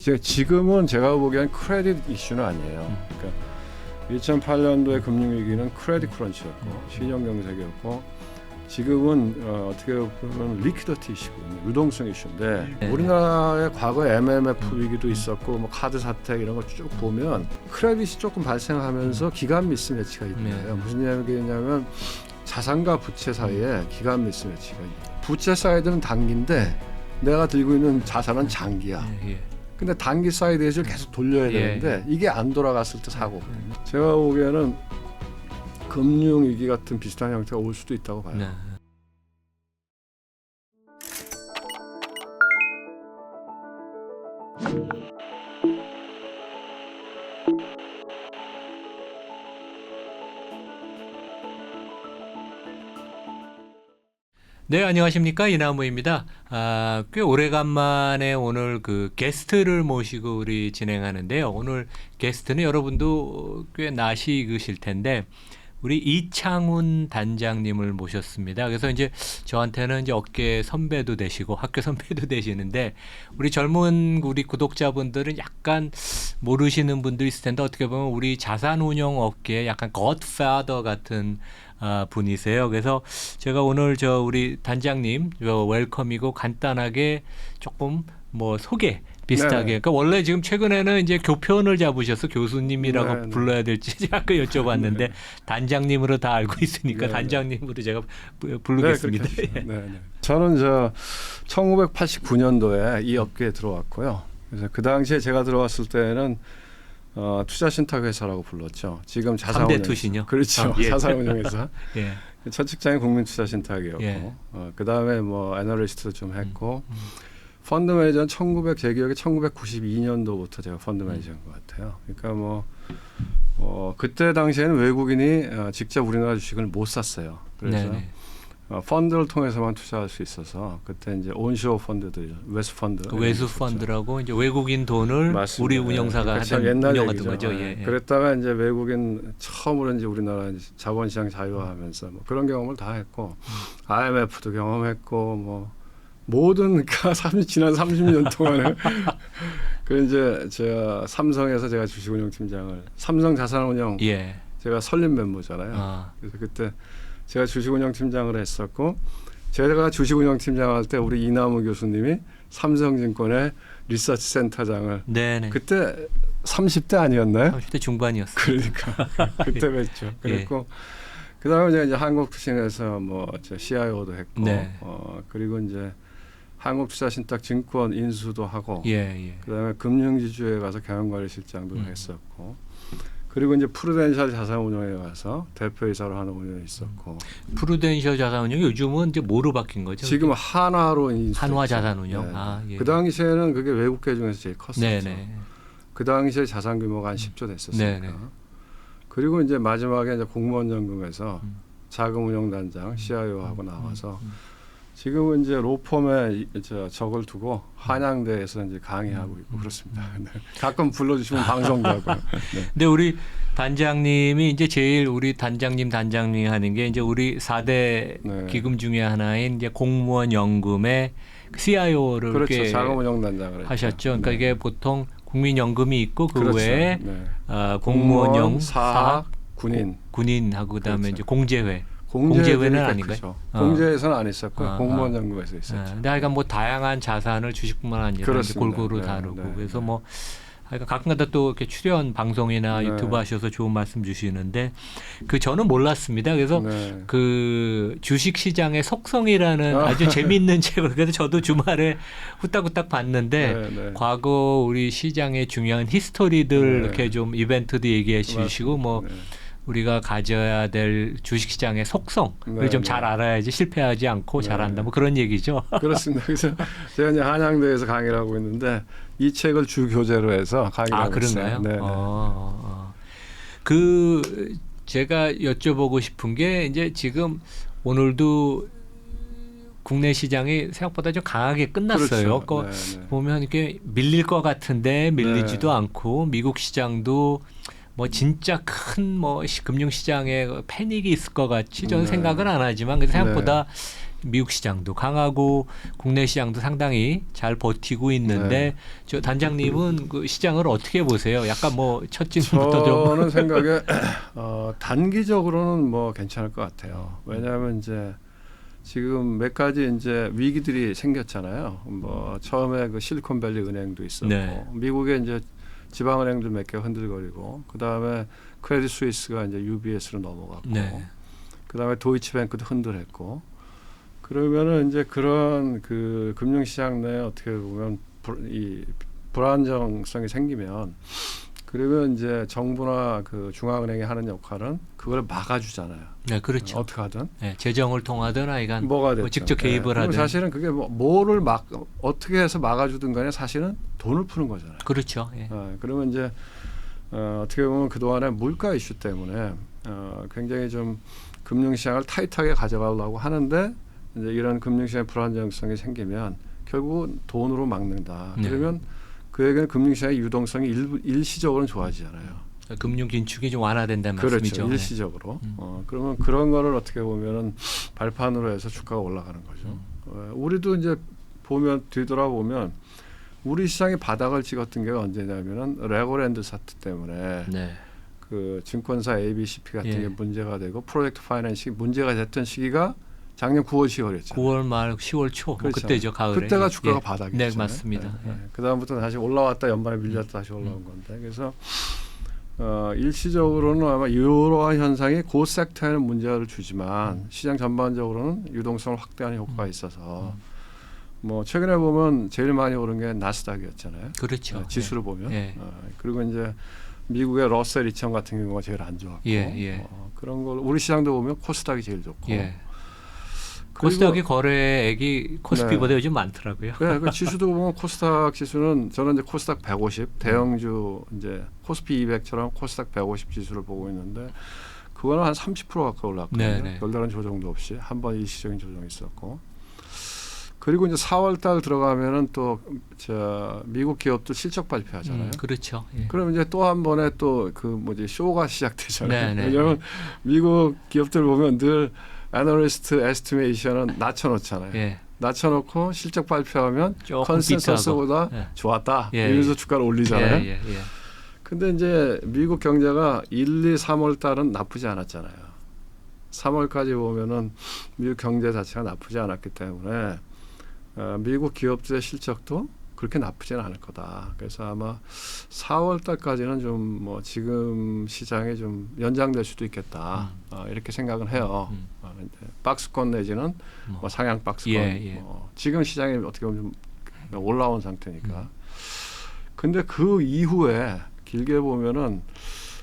지금은 제가 보기엔 크레딧 이슈는 아니에요. 그러니까 2008년도의 금융위기는 크레딧 크런치였고 신용경색이었고 지금은 어떻게 보면 리퀴디티 이슈거든요. 유동성 이슈인데 네. 우리나라의 과거 MMF 위기도 있었고 뭐 카드 사태 이런 거 쭉 보면 크레딧이 조금 발생하면서 기간 미스매치가 있는데요. 무슨 얘기냐면 자산과 부채 사이에 기간 미스매치가 있어요. 부채 사이드는 단기인데 내가 들고 있는 자산은 장기야. 근데 단기 사이드에서 계속 돌려야 되는데 이게 안 돌아갔을 때 사고. 제가 보기에는 금융위기 같은 비슷한 형태가 올 수도 있다고 봐요. 네. 네, 안녕하십니까, 이나무입니다. 꽤 오래간만에 오늘 그 게스트를 모시고 우리 진행하는데요. 오늘 게스트는 여러분도 꽤 낯이 익으실 텐데 우리 이창훈 단장님을 모셨습니다. 그래서 이제 저한테는 이제 업계 선배도 되시고 학교 선배도 되시는데 우리 젊은 우리 구독자분들은 약간 모르시는 분도 있을 텐데 어떻게 보면 우리 자산운용 업계의 약간 godfather 같은 분이세요. 그래서 제가 오늘 우리 단장님 웰컴이고 간단하게 조금 뭐 소개 비슷하게. 그러니까 원래 지금 최근에는 이제 교편을 잡으셔서 교수님이라고 불러야 될지 제가 여쭤봤는데 단장님으로 다 알고 있으니까 단장님으로 제가 부르겠습니다. 저는 1989년도에 이 업계에 들어왔고요. 그래서 그 당시에 제가 들어왔을 때는 투자신탁회사라고 불렀죠. 지금 자산운용. 3대 투신요? 그렇죠. 자산운용회사. 예. 첫 직장이 국민투자신탁이었고 그 다음에 뭐 애널리스트도 좀 했고 펀드 매니저는 제 기억에 1992년도부터 제가 펀드 매니저인 것 같아요. 그러니까 그때 당시에는 외국인이 직접 우리나라 주식을 못 샀어요. 그래서 펀드를 통해서만 투자할 수 있어서 그때 이제 온쇼어 펀드들, 외수 펀드. 외수 펀드라고 이제 외국인 돈을 맞습니다. 우리 운영사가 운영하던 거죠. 그랬다가 이제 외국인 처음으로 이제 우리나라 자본시장 자유화하면서 뭐 그런 경험을 다 했고 IMF도 경험했고 뭐 모든 지난 30년 동안에 그 이제 제가 삼성에서 제가 주식운용팀장을 삼성 자산운용 제가 설립 멤버잖아요. 그래서 그때 제가 주식운용팀장을 했었고 제가 주식운용팀장 할 때 우리 이남우 교수님이 삼성증권의 리서치 센터장을 그때 30대 아니었나요? 30대 중반이었어요. 그러니까 그때 뵀죠. 그랬고 그다음에 제가 이제 한국투신에서 CIO도 했고 그리고 이제 한국투자신탁증권 인수도 하고 그다음에 금융지주에 가서 경영관리실장도 했었고 그리고 이제 프루덴셜 자산운용에 가서 대표이사로 하는 운영이 있었고 프루덴셜 자산운용이 요즘은 이제 뭐로 바뀐 거죠? 지금 한화로 인수됐죠. 한화 자산운용. 그 당시에는 그게 외국계 중에서 제일 컸었죠. 그 당시에 자산 규모가 한 10조 됐었으니까. 그리고 이제 마지막에 이제 공무원연금에서 자금운용단장 CIO하고 나와서 지금은 이제 로펌에 적을 두고 한양대에서 이제 강의하고 있고 그렇습니다. 가끔 불러주시면 방송도 하고요. 근데 우리 단장님이 이제 제일 우리 단장님 하는 게 이제 우리 4대 기금 중에 하나인 이제 공무원 연금의 CIO를 그렇죠. 자금운용단장을 하셨죠. 그러니까 이게 보통 국민연금이 있고 그 외에 공무원용, 사학, 군인하고 그다음에 이제 공제회. 공제회는 아닌가요? 공제에서는 안 있었고 공무원 연금에서 있었죠. 근데 하여간 뭐 다양한 자산을 주식뿐만 아니라 골고루 다루고 그래서 뭐 하여간 가끔가다 또 이렇게 출연 방송이나 유튜브 하셔서 좋은 말씀 주시는데 저는 몰랐습니다. 그래서 그 주식 시장의 속성이라는 아주 재미있는 책을 그래서 저도 주말에 후딱후딱 봤는데 과거 우리 시장의 중요한 히스토리들 이렇게 좀 이벤트도 얘기해 주시고 뭐 우리가 가져야 될 주식시장의 속성을 좀 잘 알아야지 실패하지 않고 잘한다. 뭐 그런 얘기죠. 그렇습니다. 그래서 제가 이제 한양대에서 강의를 하고 있는데 이 책을 주 교재로 해서 강의를 하고 있어요. 그런가요? 제가 여쭤보고 싶은 게 이제 지금 오늘도 국내 시장이 생각보다 좀 강하게 끝났어요. 보면 이렇게 밀릴 것 같은데 밀리지도 않고 미국 시장도 뭐 진짜 큰 금융 시장에 패닉이 있을 것 같이 저는 생각은 안 하지만 생각보다 미국 시장도 강하고 국내 시장도 상당히 잘 버티고 있는데 네. 저 단장님은 그 시장을 어떻게 보세요? 약간 뭐 첫 질문부터 좀 저는 생각에 단기적으로는 뭐 괜찮을 것 같아요. 왜냐하면 이제 지금 몇 가지 이제 위기들이 생겼잖아요. 뭐 처음에 그 실리콘밸리 은행도 있었고 네. 미국에 이제 지방은행들 몇 개 흔들거리고 그 다음에 크레딧 스위스가 이제 UBS로 넘어갔고 네. 그 다음에 도이치뱅크도 흔들했고 그러면은 이제 그런 그 금융시장 내에 어떻게 보면 이 불안정성이 생기면 그러면 이제 정부나 그 중앙은행이 하는 역할은 그걸 막아주잖아요. 네, 그렇죠. 어떻게 하든 네, 재정을 통하든 아이간 뭐가 됐든 뭐 직접 개입을 그리고 하든 사실은 그게 뭐를 막 어떻게 해서 막아주든 간에 사실은 돈을 푸는 거잖아요. 그렇죠. 예. 그러면 이제 어떻게 보면 그동안에 물가 이슈 때문에 굉장히 좀 금융시장을 타이트하게 가져가려고 하는데 이제 이런 금융시장의 불안정성이 생기면 결국은 돈으로 막는다. 네. 그러면 그에게는 금융시장의 유동성이 일시적으로는 좋아지잖아요. 금융 긴축이 좀 완화된다는 그렇죠. 말씀이죠. 네. 일시적으로. 그러면 그런 거를 어떻게 보면은 발판으로 해서 주가가 올라가는 거죠. 우리도 이제 보면 뒤돌아보면 우리 시장이 바닥을 찍었던 게 언제냐면은 레고랜드 사태 때문에 네. 그 증권사 ABCP 같은 예. 게 문제가 되고 프로젝트 파이낸싱이 문제가 됐던 시기가 작년 9월 10월이었죠. 9월 말 10월 초 뭐 그렇죠. 그때죠. 가을에. 그때가 예. 주가가 예. 바닥이었잖아요. 네, 맞습니다. 예. 그 다음부터 다시 올라왔다 연말에 밀렸다 다시 올라온 건데 그래서 일시적으로는 아마 이러한 현상이 그 섹터에는 문제를 주지만 시장 전반적으로는 유동성을 확대하는 효과가 있어서 뭐 최근에 보면 제일 많이 오른 게 나스닥이었잖아요. 그렇죠. 지수를 보면 예. 그리고 이제 미국의 러셀 2000 같은 경우가 제일 안 좋았고 예, 예. 그런 걸 우리 시장도 보면 코스닥이 제일 좋고 예. 그리고 코스닥의 거래액이 코스피보다 요즘 많더라고요. 네, 그 지수도 보면 코스닥 지수는 저는 이제 코스닥 150 대형주 이제 코스피 200처럼 코스닥 150 지수를 보고 있는데 그거는 한 30% 가까이 올랐거든요. 네, 네. 별다른 조정도 없이 한 번 일시적인 조정이 있었고 그리고 이제 4월달 들어가면은 또 저 미국 기업도 실적 발표하잖아요. 그렇죠. 예. 그럼 이제 또 한 번에 또 그 뭐지 쇼가 시작되잖아요. 네, 네. 왜냐하면 미국 기업들 보면 늘 애널리스트 에스티메이션은 낮춰놓잖아요. 예. 낮춰놓고 실적 발표하면 조금 컨센서스보다 비트하고. 예. 좋았다. 예, 이러면서 예. 주가를 올리잖아요. 예, 예, 예. 근데 이제 미국 경제가 1, 2, 3월 달은 나쁘지 않았잖아요. 3월까지 보면은 미국 경제 자체가 나쁘지 않았기 때문에 미국 기업들의 실적도 그렇게 나쁘지는 않을 거다. 그래서 아마 4월 달까지는 좀 뭐 지금 시장에 좀 연장될 수도 있겠다. 이렇게 생각은 해요. 박스권 내지는 뭐 상향 박스권. 예, 예. 지금 시장이 어떻게 보면 좀 올라온 상태니까. 근데 그 이후에 길게 보면은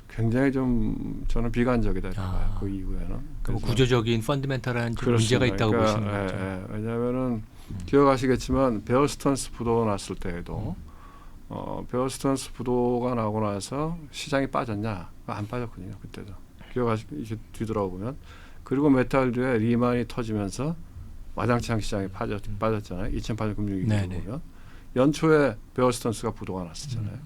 굉장히 좀 저는 비관적이다 이렇게 봐요. 그 이후에는. 뭐 그래서 구조적인 펀드멘털한 좀 문제가 있다고 보시는 거죠. 왜냐하면은 기억하시겠지만 베어 스턴스 부도가 났을 때에도 베어 스턴스 부도가 나고 나서 시장이 빠졌냐? 안 빠졌거든요. 그때도 기억하시 뒤돌아보면 그리고 몇 달 뒤에 리만이 터지면서 와장창 시장이 빠졌잖아요. 2008년 금융위기 보면 연초에 베어 스턴스가 부도가 났었잖아요.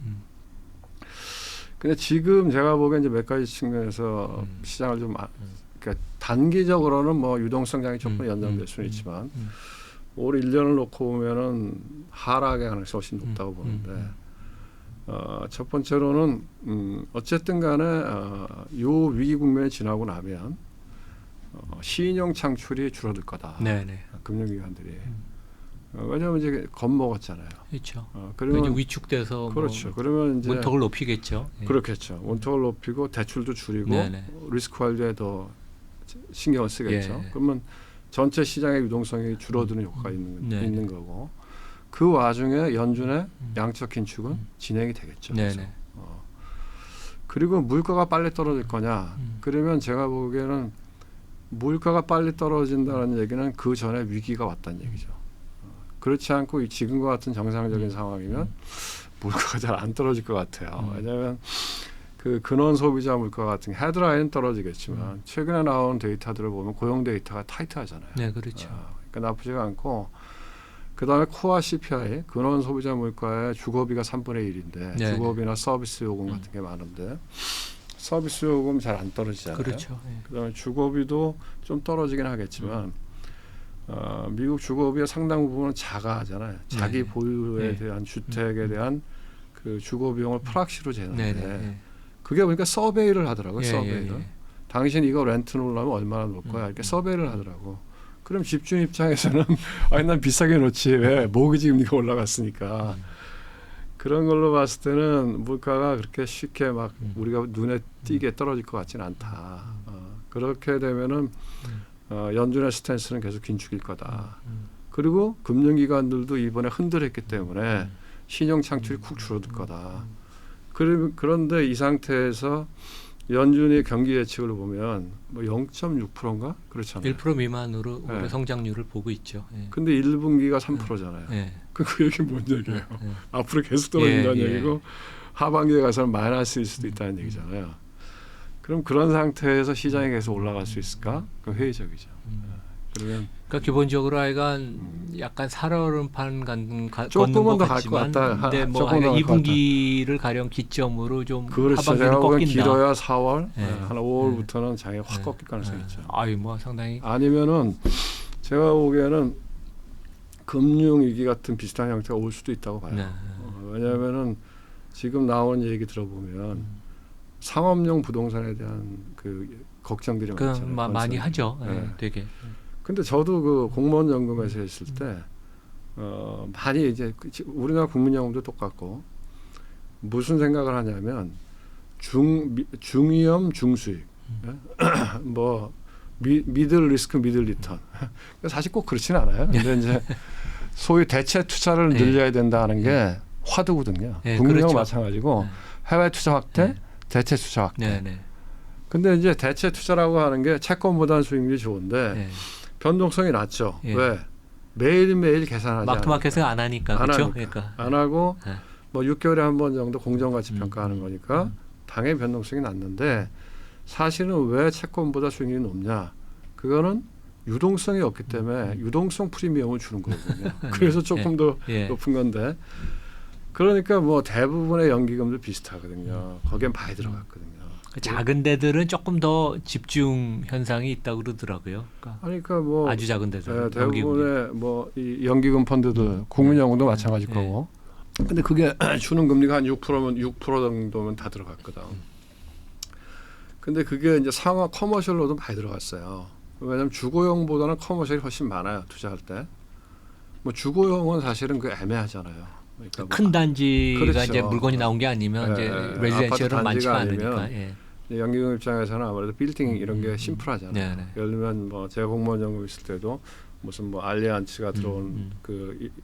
근데 지금 제가 보기엔 이제 몇 가지 측면에서 시장을 좀 그러니까 단기적으로는 뭐 유동성장이 조금 연장될 수는 있지만 올 1년을 놓고 보면은 하락의 가능성이 훨씬 높다고 보는데 첫 번째로는 어쨌든 간에 요 위기 국면이 지나고 나면 신용 창출이 줄어들 거다. 네네. 금융기관들이. 왜냐하면 이제 겁먹었잖아요. 그렇죠. 그러면 위축돼서 그렇죠. 뭐 그러면 이제 문턱을 높이겠죠. 예. 그렇겠죠. 원턱을 높이고 대출도 줄이고 네네. 리스크 관리에 더 신경을 쓰겠죠. 예. 그러면 전체 시장의 유동성이 줄어드는 효과가 네네. 있는 거고 그 와중에 연준의 양적 긴축은 진행이 되겠죠. 네네. 계속. 그리고 물가가 빨리 떨어질 거냐? 그러면 제가 보기에는 물가가 빨리 떨어진다는 얘기는 그 전에 위기가 왔다는 얘기죠. 그렇지 않고 지금과 같은 정상적인 상황이면 물가가 잘 안 떨어질 것 같아요. 왜냐하면 그 근원 소비자 물가 같은 게 헤드라인은 떨어지겠지만 최근에 나온 데이터들을 보면 고용 데이터가 타이트하잖아요. 네, 그렇죠. 그러니까 나쁘지가 않고 그다음에 코어 CPI 근원 소비자 물가의 주거비가 3분의 1인데 네, 주거비나 서비스 요금 같은 게 많은데 서비스 요금 잘 안 떨어지잖아요. 그렇죠. 예. 그다음에 주거비도 좀 떨어지긴 하겠지만 미국 주거비의 상당 부분은 자가하잖아요. 자기 네. 보유에 네. 대한 주택에 대한 그 주거 비용을 프락시로 재는데 네네. 그게 보니까 서베이를 하더라고요. 서베이를. 예. 당신 이거 렌트 놓으려면 얼마나 놓을 거야? 이렇게 서베이를 하더라고. 그럼 집주인 입장에서는 아니 난 비싸게 놓지 왜 모기지 금리가 올라갔으니까 그런 걸로 봤을 때는 물가가 그렇게 쉽게 막 우리가 눈에 띄게 떨어질 것 같지는 않다. 그렇게 되면은 연준의 스탠스는 계속 긴축일 거다. 그리고 금융기관들도 이번에 흔들었기 때문에 신용 창출이 쿡 줄어들 거다. 그런데 이 상태에서 연준의 경기 예측을 보면 뭐 0.6%인가 그렇잖아요. 1% 미만으로 올해 네. 성장률을 보고 있죠. 예. 근데 1분기가 3%잖아요. 예. 그 얘기 뭔 얘기예요? 예. 앞으로 계속 떨어진다는 예, 예. 얘기고 하반기에 가서는 마이너스일 수도 있다는 얘기잖아요. 그럼 그런 상태에서 시장이 계속 올라갈 수 있을까? 그 회의적이죠. 그러면 그러니까 기본적으로 하여간 약간 살얼음판 걷는 조금은 것 더갈 같지만, 것 같다. 근데 뭐 조금 더 하여간 갈것 같다. 2분기를 가령 기점으로 좀 그렇죠. 하반기는 제가 보기엔 꺾인다. 길어야 4월, 예. 한 5월부터는 장이 확 꺾일 가능성이 있죠. 아유 뭐 상당히 아니면은 제가 보기에는 금융위기 같은 비슷한 형태가 올 수도 있다고 봐요. 네. 왜냐하면은 지금 나오는 얘기 들어보면 상업용 부동산에 대한 그 걱정들이 그 많잖아요. 많이 하죠. 예, 네. 되게. 근데 저도 그 공무원 연금에서 있을 때 많이 이제 우리나라 국민연금도 똑같고 무슨 생각을 하냐면 중위험 중수익 뭐 미들 리스크 미들 리턴 사실 꼭 그렇지는 않아요. 근데 이제 소위 대체 투자를 늘려야 된다는 게 화두거든요. 네, 국민연금 그렇죠. 마찬가지고 네. 해외 투자 확대, 네. 대체 투자 확대. 네, 네. 근데 이제 대체 투자라고 하는 게 채권보다는 수익률이 좋은데 네. 변동성이 낮죠. 예. 왜? 매일매일 계산하지 마크마켓을 안 하니까 안 그렇죠. 하니까. 그러니까. 안 하고 네. 뭐 6개월에 한 번 정도 공정가치 평가하는 거니까 당연히 변동성이 낮는데 사실은 왜 채권보다 수익률이 높냐? 그거는 유동성이 없기 때문에 유동성 프리미엄을 주는 거거든요. 그래서 조금 더 예. 높은 건데 그러니까 뭐 대부분의 연기금도 비슷하거든요. 거기엔 많이 들어갔거든요. 작은 데들은 조금 더 집중 현상이 있다고 그러더라고요. 그러니까 그러니까 뭐 아주 작은 데들은 대부분의 뭐 이 연기금 펀드들 국민연금도 마찬가지일 거고. 근데 그게 주는 금리가 한 6%면 6% 정도면 다 들어갔거든. 근데 그게 이제 상업 커머셜로도 많이 들어갔어요. 왜냐하면 주거용보다는 커머셜이 훨씬 많아요. 투자할 때. 뭐 주거용은 사실은 그 애매하잖아요. 그러니까 큰 단지가 그렇죠. 이제 물건이 나온 게 아니면 이제 레지던셜은 아파트 많지가 단지가 않으니까. 아니면 연기금 입장에서는 아무래도 빌딩 이런 게 심플하잖아요. 네, 네. 예를 들면 뭐 제가 공무원 연금 있을 때도 무슨 뭐 알리안츠가 들어온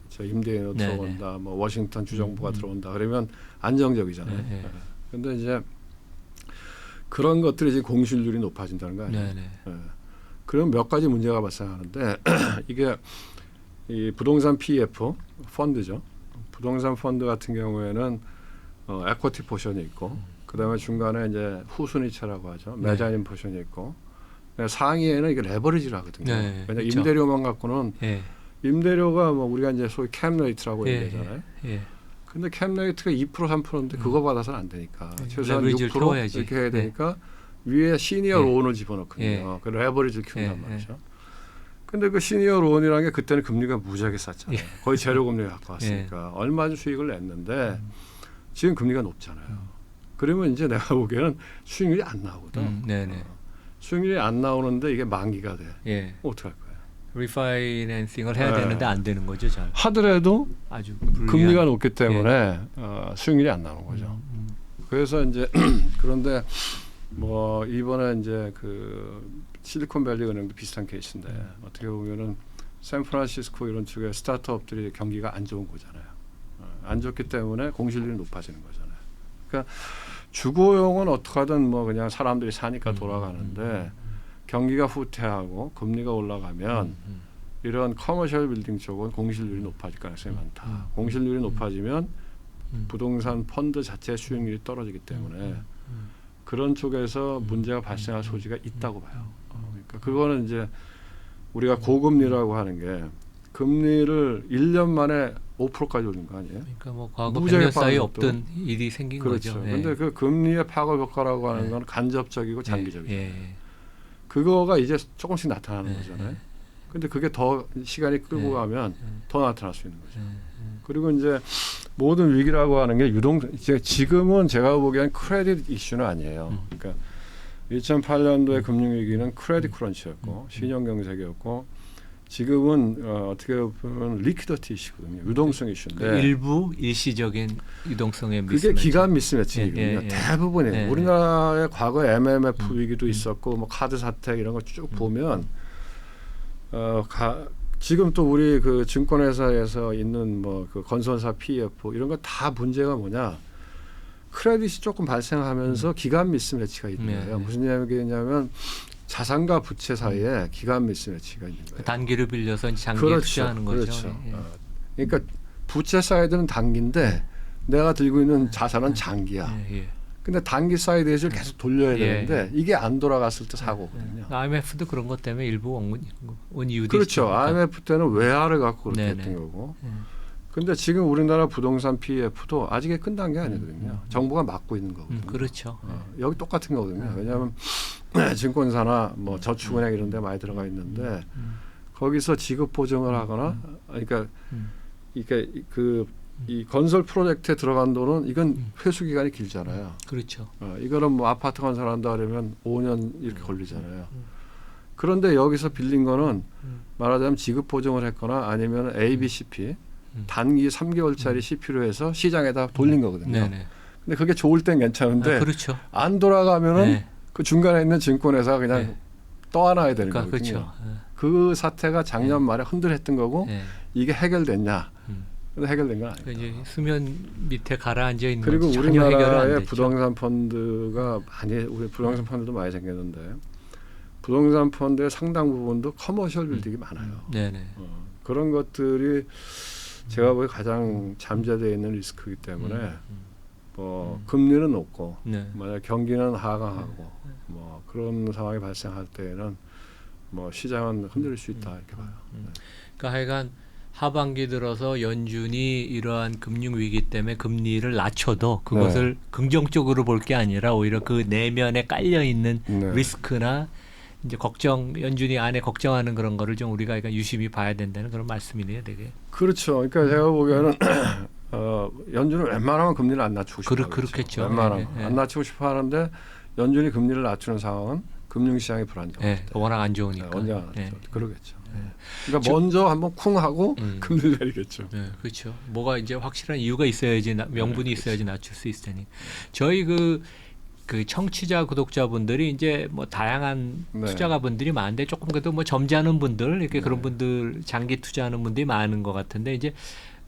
저 임대인으로 네, 들어온다, 뭐 워싱턴 주정부가 들어온다. 그러면 안정적이잖아요. 네, 네. 그런데 이제 그런 것들이 이제 공실률이 높아진다는 거 아니에요. 네, 네. 그럼 몇 가지 문제가 발생하는데 이게 이 부동산 PF 펀드죠. 부동산 펀드 같은 경우에는 에쿼티 포션이 있고 그다음에 중간에 이제 후순위차라고 하죠. 메자닌 포션이 있고 상위에는 이게 레버리지를 하거든요. 네, 왜냐 그렇죠. 임대료만 갖고는 예. 임대료가 뭐 우리가 이제 소위 캡 레이트라고 얘기하잖아요. 예. 근데 캡 레이트가 2% 3%인데 그거 받아서는 안 되니까 최소한 레버리지를 6% 키워야지. 이렇게 해야 되니까 위에 시니어 론을 집어넣거든요. 예. 그 레버리지를 키운단 예. 말이죠. 근데 그 시니어 론이라는 게 그때는 금리가 무지하게 쌌잖아요. 거의 제로 금리를 갖고 왔으니까 얼마 수익을 냈는데 지금 금리가 높잖아요. 그러면 이제 내가 보기에는 수익률이 안 나오거든. 네네. 수익률이 안 나오는데 이게 만기가 돼. 예. 어떻게 할 거예요? 리파이낸싱을 해야 네. 되는데 안 되는 거죠, 잘. 하더라도 아주 불리한. 금리가 높기 때문에 수익률이 안 나오는 거죠. 그래서 이제 그런데 뭐 이번에 이제 그 실리콘밸리 은행도 비슷한 케이스인데 어떻게 보면은 샌프란시스코 이런 쪽에 스타트업들이 경기가 안 좋은 거잖아요. 안 좋기 때문에 공실률이 높아지는 거잖아요. 그러니까 주거용은 어떻게든 뭐 그냥 사람들이 사니까 돌아가는데 경기가 후퇴하고 금리가 올라가면 이런 커머셜 빌딩 쪽은 공실률이 높아질 가능성이 많다. 공실률이 높아지면 부동산 펀드 자체의 수익률이 떨어지기 때문에 그런 쪽에서 문제가 발생할 소지가 있다고 봐요. 그러니까 그거는 이제 우리가 고금리라고 하는 게 금리를 1년 만에 5%까지 올린 거 아니에요? 그러니까 뭐 과거 무지하게 100년 사이에 빠른 없던 일이 생긴 그렇죠. 거죠. 그런데 그 금리의 파급 효과라고 하는 건 간접적이고 장기적이죠. 예. 그거가 이제 조금씩 나타나는 거잖아요. 근데 그게 더 시간이 끌고 네. 가면 더 나타날 수 있는 거죠. 네. 그리고 이제 모든 위기라고 하는 게 지금은 제가 보기엔 크레딧 이슈는 아니에요. 그러니까 2008년도의 금융위기는 크레딧 크런치였고 신용경색이었고 지금은 어떻게 보면 리퀴디티 이슈거든요. 유동성 이슈인데 일부 일시적인 유동성의 그게 미스매치. 기간 미스매치거든요. 예, 예, 예. 대부분이 예, 우리나라의 과거 MMF 위기도 있었고 뭐 카드 사태 이런 거 쭉 보면 지금 또 우리 그 증권회사에서 있는 뭐 그 건설사 PF 이런 거 다 문제가 뭐냐? 크레딧이 조금 발생하면서 기간 미스매치가 있는 네, 거예요. 네. 무슨 얘기냐면 자산과 부채 사이에 기간 미스매치가 있는 거예요. 단기를 빌려서 장기에 그렇죠. 투자하는 거죠. 그렇죠. 예. 그러니까 부채 사이드는 단기인데 내가 들고 있는 자산은 장기야. 예, 예. 근데 단기 사이드에서 계속 돌려야 예, 되는데 이게 안 돌아갔을 때 사고거든요. IMF도 그런 것 때문에 일부 온 이유도 그렇죠. 있으니까. IMF 때는 외화를 갖고 그렇게 네네. 했던 거고. 예. 근데 지금 우리나라 부동산 PF도 아직에 끝난 게 아니거든요. 정부가 막고 있는 거거든요. 그렇죠. 여기 똑같은 거거든요. 왜냐하면 증권사나 뭐 저축은행 이런 데 많이 들어가 있는데 거기서 지급 보증을 하거나 그러니까 이게 이 건설 프로젝트에 들어간 돈은 이건 회수 기간이 길잖아요. 그렇죠. 이거는 뭐 아파트 건설한다 그러면 5년 이렇게 걸리잖아요. 그런데 여기서 빌린 거는 말하자면 지급 보증을 했거나 아니면 ABCP 단기 3개월짜리 CP로 해서 시장에다 돌린 거거든요. 네네. 근데 그게 좋을 땐 괜찮은데 그렇죠. 안 돌아가면은 네. 그 중간에 있는 증권회사가 그냥 네. 떠안아야 되는 그러니까 거거든요. 그렇죠. 그 사태가 작년 말에 흔들했던 거고 예. 이게 해결됐냐? 근데 해결된 건 그러니까 아니에요. 이제 수면 밑에 가라앉아 있는 그리고 거지 전혀 해결은 안 우리나라의 됐죠. 부동산 펀드가 우리 부동산 펀드도 많이 생겼는데 부동산 펀드의 상당 부분도 커머셜 빌딩이 많아요. 네네. 그런 것들이 제가 보기에 가장 잠재되어 있는 리스크이기 때문에 뭐 금리는 높고 네. 만약 경기는 하강하고 뭐 그런 상황이 발생할 때에는 뭐 시장은 흔들릴 수 있다 이렇게 봐요. 그러니까 하여간 하반기 들어서 연준이 이러한 금융 위기 때문에 금리를 낮춰도 그것을 긍정적으로 볼 게 아니라 오히려 그 내면에 깔려 있는 네. 리스크나 이제 연준이 안에 걱정하는 그런 거를 좀 우리가 그러니까 유심히 봐야 된다는 그런 말씀이네요, 되게. 그렇죠. 그러니까 제가 보기에는 연준은 웬만하면 금리를 안 낮추고 싶어 하겠죠. 그렇겠죠. 웬만하면 예, 예. 안 낮추고 싶어 하는데 연준이 금리를 낮추는 상황은 금융시장이 불안정할 예, 때. 워낙 안 좋으니까. 언제 안 예. 낮죠. 그러겠죠. 예. 그러니까 먼저 한번 쿵 하고 금리를 내리겠죠. 네, 그렇죠. 뭐가 이제 확실한 이유가 있어야지 명분이 있어야지 낮출 수 있으니. 저희 그 청취자 구독자분들이 이제 뭐 다양한 네. 투자가분들이 많은데 조금 그래도 뭐 점잖은 분들 이렇게 그런 분들 장기 투자하는 분들이 많은 것 같은데 이제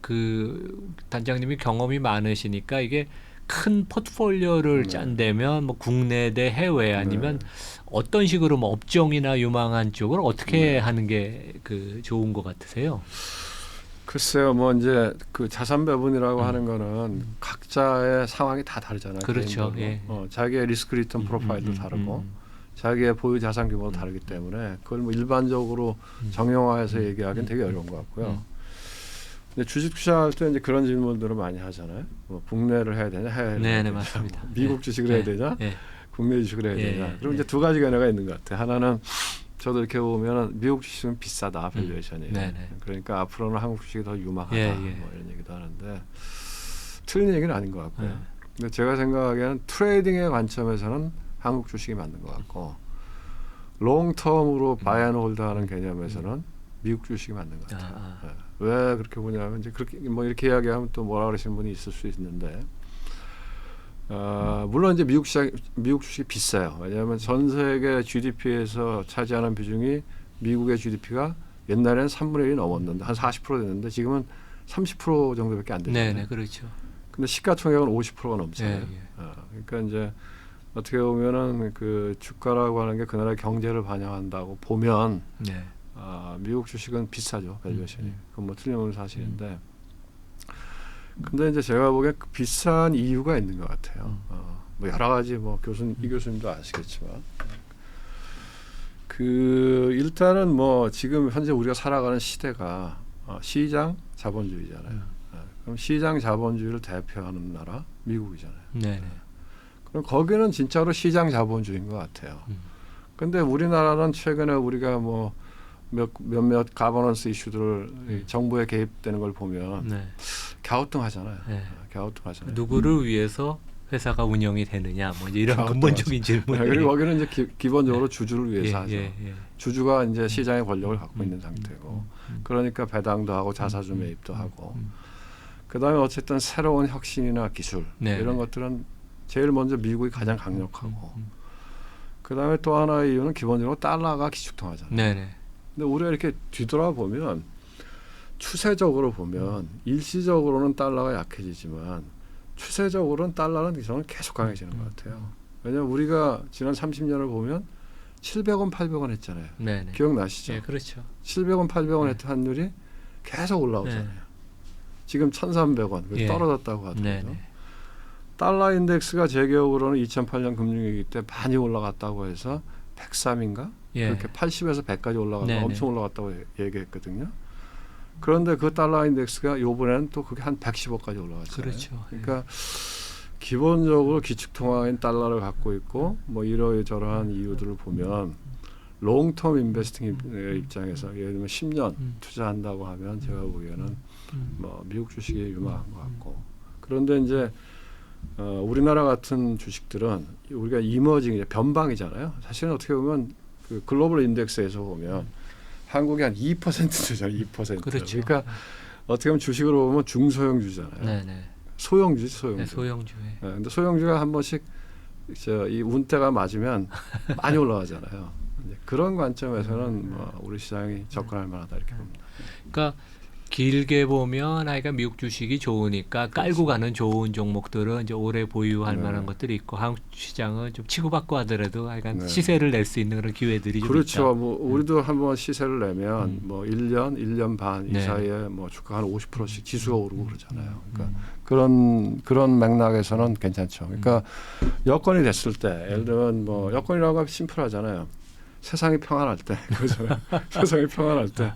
그 단장님이 경험이 많으시니까 이게 큰 포트폴리오를 짠다면 뭐 국내 대 해외 아니면 어떤 식으로 뭐 업종이나 유망한 쪽을 어떻게 하는 게 그 좋은 것 같으세요? 글쎄요, 뭐 이제 그 자산 배분이라고 하는 거는 각자의 상황이 다 다르잖아요. 그렇죠. 개인별로. 예. 자기의 리스크 리턴 프로파일도 다르고 자기의 보유 자산 규모도 다르기 때문에 그걸 뭐 일반적으로 정형화해서 얘기하기는 되게 어려운 것 같고요. 근데 주식 투자할 때 이제 그런 질문들을 많이 하잖아요. 뭐 국내를 해야 되냐, 해외를 해야 네네 되냐, 맞습니다. 미국 주식을 해야 되냐, 예. 국내 주식을 해야 예, 되냐. 예, 그럼 예. 이제 두 가지 견해가 있는 것 같아요. 하나는 저도 이렇게 보면 미국 주식은 비싸다 밸류에이션이. 네네. 그러니까 앞으로는 한국 주식이 더 유망하다 예, 예. 뭐 이런 얘기도 하는데 틀린 얘기는 아닌 것 같고요. 예. 근데 제가 생각하기에는 트레이딩의 관점에서는 한국 주식이 맞는 것 같고 롱텀으로 바이앤홀드하는 개념에서는 미국 주식이 맞는 것 같아요. 예. 왜 그렇게 보냐면 이제 그렇게 뭐 이렇게 이야기하면 또 뭐라 그러시는 분이 있을 수 있는데. 물론 이제 미국 주식이 비싸요. 왜냐하면 전 세계 GDP에서 차지하는 비중이 미국의 GDP가 옛날에는 3분의 1이 넘었는데 한 40% 됐는데 지금은 30% 정도밖에 안 되잖아요. 네네 그렇죠. 근데 시가총액은 50%가 넘잖아요. 예, 그러니까 이제 어떻게 보면은 그 주가라고 하는 게 그 나라의 경제를 반영한다고 보면 네. 미국 주식은 비싸죠. 밸류에이션이. 그건 뭐 틀림없는 사실인데. 근데 이제 제가 보기엔 그 비싼 이유가 있는 것 같아요. 뭐 여러 가지 뭐 이 교수님도 아시겠지만 그 일단은 뭐 지금 현재 우리가 살아가는 시대가 시장 자본주의잖아요. 그럼 시장 자본주의를 대표하는 나라 미국이잖아요. 네네. 그럼 거기는 진짜로 시장 자본주의인 것 같아요. 근데 우리나라는 최근에 우리가 뭐 몇몇 가버넌스 이슈들을 정부에 개입되는 걸 보면 네. 갸우뚱하잖아요. 네. 갸우뚱하잖아요. 누구를 위해서 회사가 운영이 되느냐 뭐 이제 이런 근본적인 질문. 그리고 거기는 이제 기본적으로 주주를 위해서 하죠. 예. 주주가 이제 시장의 권력을 갖고 있는 상태고, 그러니까 배당도 하고 자사주 매입도 하고, 그다음에 어쨌든 새로운 혁신이나 기술 네. 이런 것들은 제일 먼저 미국이 가장 강력하고, 그다음에 또 하나의 이유는 기본적으로 달러가 기축통화잖아요. 네네. 근데 우리가 이렇게 뒤돌아보면 추세적으로 보면 일시적으로는 달러가 약해지지만 추세적으로는 달러는 저는 계속 강해지는 것 같아요. 왜냐하면 우리가 지난 30년을 보면 700원, 800원 했잖아요. 네네. 기억나시죠? 예, 그렇죠. 700원, 800원 네. 했던 환율이 계속 올라오잖아요. 네. 지금 1,300원 예. 떨어졌다고 하더라도 네네. 달러 인덱스가 제 기억으로는 2008년 금융위기 때 많이 올라갔다고 해서 103인가? 예. 그렇게 80에서 100까지 올라갔다 네네. 엄청 올라갔다고 얘기했거든요. 그런데 그 달러 인덱스가 이번에는 또 그게 한 115까지 올라갔잖아요. 그렇죠. 그러니까 기본적으로 기축통화인 달러를 갖고 있고 뭐 이러저러한 이유들을 보면 롱텀 인베스팅 입장에서 예를 들면 10년 투자한다고 하면 제가 보기에는 뭐 미국 주식이 유망한 것 같고, 그런데 이제 우리나라 같은 주식들은 우리가 이머징 변방이잖아요. 사실은 어떻게 보면 그 글로벌 인덱스에서 보면 한국이 한 2%잖아요. 2%. 그렇죠. 그러니까 어떻게 보면 주식으로 보면 중소형주잖아요. 네네. 소형주지 소형주. 네, 소형주에. 근데 소형주가 한 번씩 이 운대가 맞으면 많이 올라가잖아요. 이제 그런 관점에서는 뭐 우리 시장이 접근할 만하다 이렇게 봅니다. 그러니까 길게 보면 아이가 미국 주식이 좋으니까 깔고 가는 좋은 종목들은 이제 오래 보유할 네. 만한 것들이 있고, 한국 시장은 좀 치고받고 하더라도 약간 네. 시세를 낼 수 있는 그런 기회들이 좀 그렇죠. 있다. 뭐 우리도 한번 시세를 내면 뭐 1년, 1년 반 이 네. 사이에 뭐 주가가 한 50%씩 지수가 오르고 그러잖아요. 그러니까 그런 맥락에서는 괜찮죠. 그러니까 여건이 됐을 때, 예를 들면 뭐 여건이라고 하면 심플하잖아요. 세상이 평안할 때, 그렇잖아요. 세상이 평안할 때.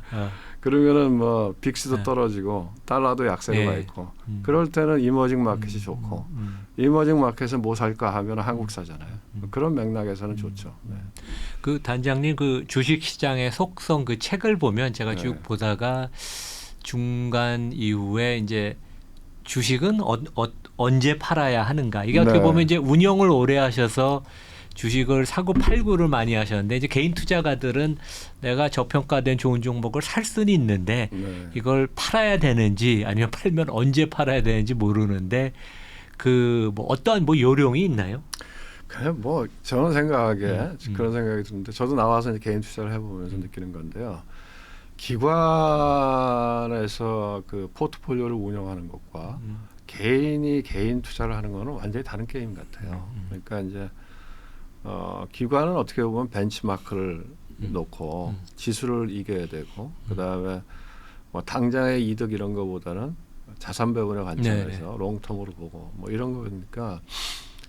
그러면은 뭐 빅스도 네. 떨어지고 달러도 약세가 네. 있고, 그럴 때는 이머징 마켓이 좋고, 이머징 마켓은 뭐 살까 하면 한국 사잖아요. 그런 맥락에서는 좋죠. 네. 그 단장님 그 주식 시장의 속성 그 책을 보면 제가 쭉 네. 보다가 중간 이후에 이제 주식은 언제 팔아야 하는가, 이게 어떻게 네. 보면 이제 운영을 오래 하셔서 주식을 사고 팔고를 많이 하셨는데, 이제 개인 투자가들은 내가 저평가된 좋은 종목을 살 수는 있는데 네. 이걸 팔아야 되는지 아니면 팔면 언제 팔아야 되는지 모르는데, 그 뭐 어떠한 뭐 요령이 있나요? 그냥 뭐 저는 생각하기에 그런 생각이 드는데, 저도 나와서 이제 개인 투자를 해보면서 느끼는 건데요. 기관에서 그 포트폴리오를 운영하는 것과 개인이 개인 투자를 하는 거는 완전히 다른 게임 같아요. 그러니까 이제 기관은 어떻게 보면 벤치마크를 놓고 지수를 이겨야 되고, 그다음에 뭐 당장의 이득 이런 거보다는 자산 배분의 관점에서 롱텀으로 보고 뭐 이런 거니까.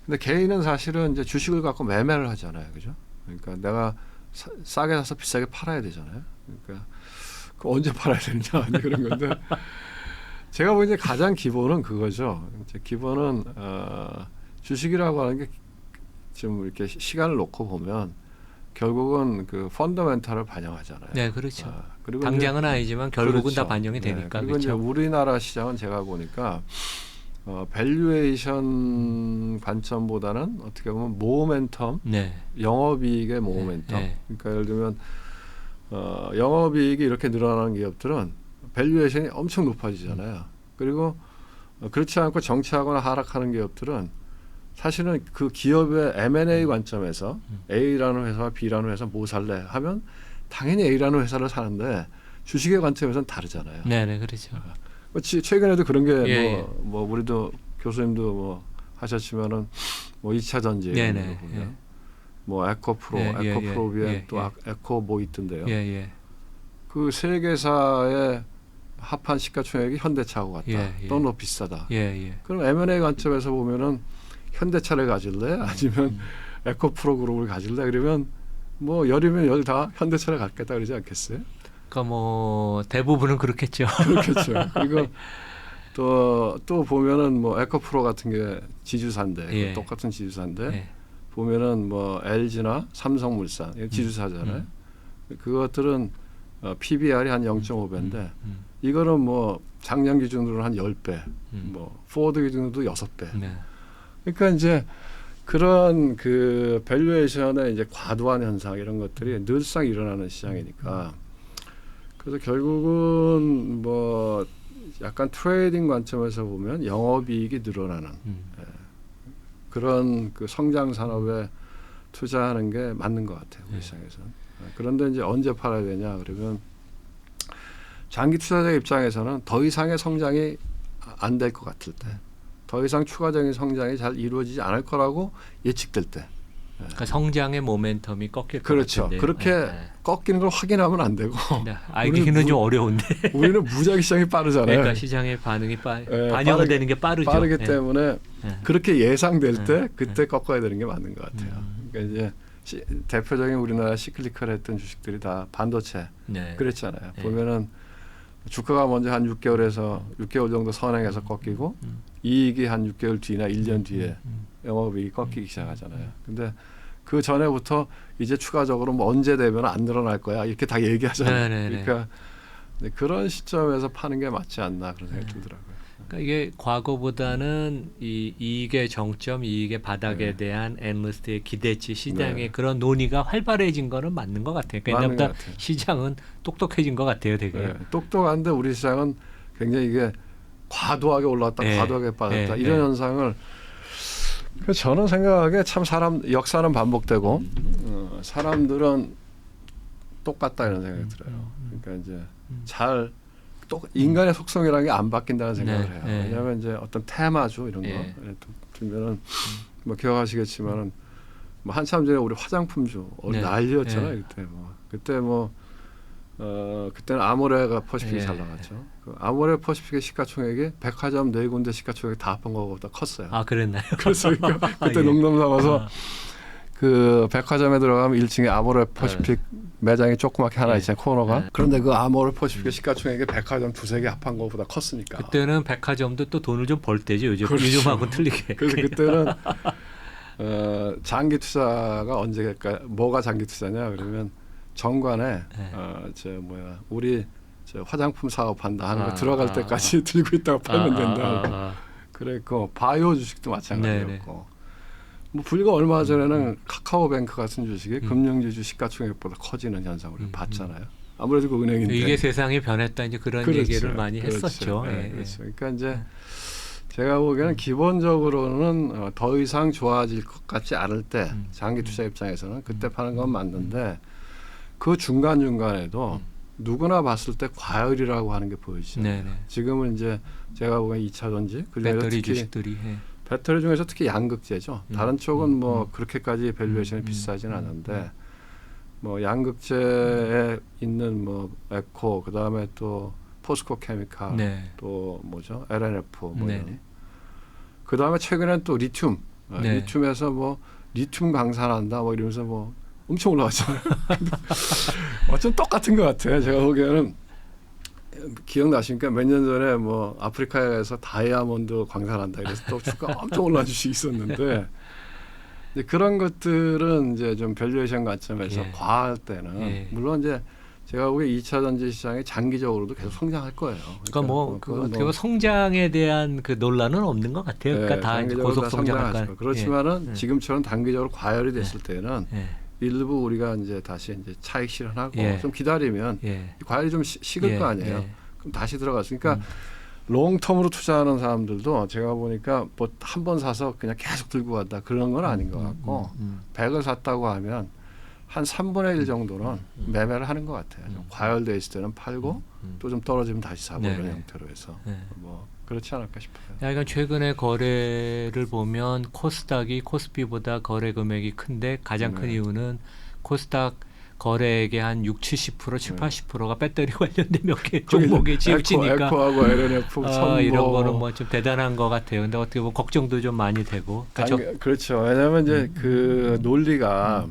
근데 개인은 사실은 이제 주식을 갖고 매매를 하잖아요, 그죠? 그러니까 내가 싸게 사서 비싸게 팔아야 되잖아요. 그러니까 그 언제 팔아야 되느냐 그런 건데, 제가 보기엔 가장 기본은 그거죠. 이제 기본은 주식이라고 하는 게 좀 이렇게 시간을 놓고 보면 결국은 그 펀더멘탈을 반영하잖아요. 네, 그렇죠. 그리고 당장은 아니지만 결국은 그렇죠. 다 반영이 되니까. 그리고 이제 그렇죠. 우리나라 시장은 제가 보니까 밸류에이션 관점보다는 어떻게 보면 모멘텀, 네. 영업이익의 모멘텀. 네. 그러니까 예를 들면 영업이익이 이렇게 늘어나는 기업들은 밸류에이션이 엄청 높아지잖아요. 그리고 그렇지 않고 정체하거나 하락하는 기업들은 사실은 그 기업의 M&A 관점에서 A라는 회사와 B라는 회사 뭐 살래 하면 당연히 A라는 회사를 사는데 주식의 관점에서는 다르잖아요. 네, 그렇죠. 최근에도 그런 게 예, 뭐 우리도 교수님도 뭐 하셨지만은 뭐 2차 전지 이런 거 보면 뭐 에코프로, 에코프로비엔 또 에코 뭐 있던데요. 그 세 개사의 합한 시가총액이 현대차하고 같다. 또는 뭐 비싸다. 그럼 M&A 관점에서 보면은 현대차를 가질래? 아니면 에코프로 그룹을 가질래? 그러면 뭐 열이면 열 다 현대차를 갖겠다 그러지 않겠어요? 그러니까 뭐 대부분은 그렇겠죠. 그렇겠죠. 그리고 또 보면은 뭐 에코프로 같은 게 지주사인데 똑같은 지주사인데 보면은 뭐 LG나 삼성물산 지주사잖아요. 그것들은 PBR이 한 0.5배인데 이거는 뭐 작년 기준으로 한 10배, 뭐 포워드 기준으로도 6배. 네. 그러니까 이제 그런 그 밸류에이션의 이제 과도한 현상 이런 것들이 늘상 일어나는 시장이니까 그래서 결국은 뭐 약간 트레이딩 관점에서 보면 영업이익이 늘어나는 그런 그 성장 산업에 투자하는 게 맞는 것 같아요. 우리 시장에서는. 그런데 이제 언제 팔아야 되냐 그러면 장기 투자자 입장에서는 더 이상의 성장이 안 될 것 같을 때, 더 이상 추가적인 성장이 잘 이루어지지 않을 거라고 예측될 때. 그러니까 성장의 모멘텀이 꺾일 것 그렇죠. 같은데요. 그렇게 꺾이는 걸 확인하면 안 되고 네. 알기는 좀 어려운데. 우리는 무작위 시장이 빠르잖아요. 그러니까 시장의 반응이 반영되는 빠르게, 게 빠르죠. 빠르기 네. 때문에 네. 그렇게 예상될 때 그때 꺾어야 되는 게 맞는 것 같아요. 그러니까 이제 대표적인 우리나라 시클리컬했던 주식들이 다 반도체 네. 그랬잖아요. 네. 보면은 주가가 먼저 한 6개월에서 6개월 정도 선행해서 꺾이고 이익이 한 6개월 뒤나 1년 뒤에 영업이익이 꺾이기 시작하잖아요. 근데 그 전에부터 이제 추가적으로 뭐 언제 되면 안 늘어날 거야 이렇게 다 얘기하잖아요. 네네네. 그러니까 그런 시점에서 파는 게 맞지 않나 그런 생각이 들더라고요. 그러니까 이게 과거보다는 이 이익의 정점, 이익의 바닥에 대한 애널리스트의 기대치, 시장의 그런 논의가 활발해진 거는 맞는 것 같아요. 그러니까 맞는 옛날보다 것 같아요. 시장은 똑똑해진 것 같아요, 되게. 똑똑한데 우리 시장은 굉장히 이게 과도하게 올랐다, 과도하게 빠졌다 이런 현상을 저는 생각하기에 참 역사는 반복되고 사람들은 똑같다 이런 생각이 들어요. 그러니까 이제 인간의 속성이라는 게 안 바뀐다는 생각을 해요. 왜냐하면 이제 어떤 테마주 이런 거 들면은 뭐 기억하시겠지만은 뭐 한참 전에 우리 화장품주 난리였잖아요. 그때 그때는 아모레가 퍼시픽이 잘 나갔죠. 그 아모레 퍼시픽의 시가총액이 백화점 4군데 시가총액 다 합한 거보다 컸어요. 아, 그랬나요? 그래서 그때 농담 삼아서 그 백화점에 들어가면 1층에 아모레 퍼시픽 매장이 조그맣게 하나 있잖아요. 코너가. 그런데 그 아모레 퍼시픽의 시가총액이 백화점 2-3개 합한 거보다 컸으니까. 그때는 백화점도 또 돈을 좀 벌 때죠. 그렇죠. 요즘하고는 틀리게. 그래서 그때는 장기 투자가 언제일까? 뭐가 장기 투자냐? 그러면 정관에 우리 화장품 사업한다 하는 거 들어갈 때까지 들고 있다가 팔면 된다. 그랬고 바이오 주식도 마찬가지였고 뭐 불과 얼마 전에는 카카오뱅크 같은 주식이 금융지주 시가총액보다 커지는 현상을 봤잖아요. 아무래도 그 은행인데 이게 세상이 변했다 이제 그런 얘기를 많이 했었죠. 그렇죠. 그러니까 이제 제가 보기에는 기본적으로는 더 이상 좋아질 것 같지 않을 때 장기 투자 입장에서는 그때 파는 건 맞는데 그 중간중간에도 누구나 봤을 때 과열이라고 하는 게 보이죠. 지금은 이제 제가 보기엔 2차 전지 배터리 주식들이 배터리 중에서 특히 양극재죠. 다른 쪽은 뭐 그렇게까지 밸류에이션이 비싸지는 않은데 뭐 양극재에 있는 뭐 에코 그다음에 또 포스코 케미칼 또 뭐죠 LNF 뭐 이런 그다음에 최근엔 또 리튬 리튬에서 뭐 리튬 강산한다 뭐 이러면서 뭐 엄청 올라왔잖아요. 어쩜 똑같은 것 같아요. 제가 보기에는 기억나십니까? 몇 년 전에 뭐 아프리카에서 다이아몬드 광산한다 그래서 또 주가 엄청 올라간 주식이 있었는데 이제 그런 것들은 이제 좀 밸류에이션 관점에서 과할 때는 물론 이제 제가 보기에 2차 전지 시장이 장기적으로도 계속 성장할 거예요. 그러니까 성장에 대한 그 논란은 없는 것 같아요. 그러니까 다 고속 성장할 그렇지만은 지금처럼 단기적으로 과열이 됐을 때는 일부 우리가 이제 다시 이제 차익 실현하고 좀 기다리면 과열이 좀 식을 거 아니에요. 그럼 다시 들어갔으니까 롱텀으로 투자하는 사람들도 제가 보니까 뭐 한 번 사서 그냥 계속 들고 간다 그런 건 아닌 것 같고 100을 샀다고 하면 한 3분의 1 정도는 매매를 하는 것 같아요. 좀 과열돼 있을 때는 팔고 또 좀 떨어지면 다시 사고 이런 형태로 해서 뭐 그렇지 않을까 싶어요. 약간 최근에 거래를 보면 코스닥이 코스피보다 거래 금액이 큰데 가장 큰 이유는 코스닥 거래액의 한 60-70% 70-80%가 배터리 관련된 몇 개 종목에 치우치니까 에코하고 LNF, 이런 거는 뭐 좀 대단한 것 같아요. 근데 어떻게 보면 걱정도 좀 많이 되고. 그렇죠. 왜냐하면 이제 그 논리가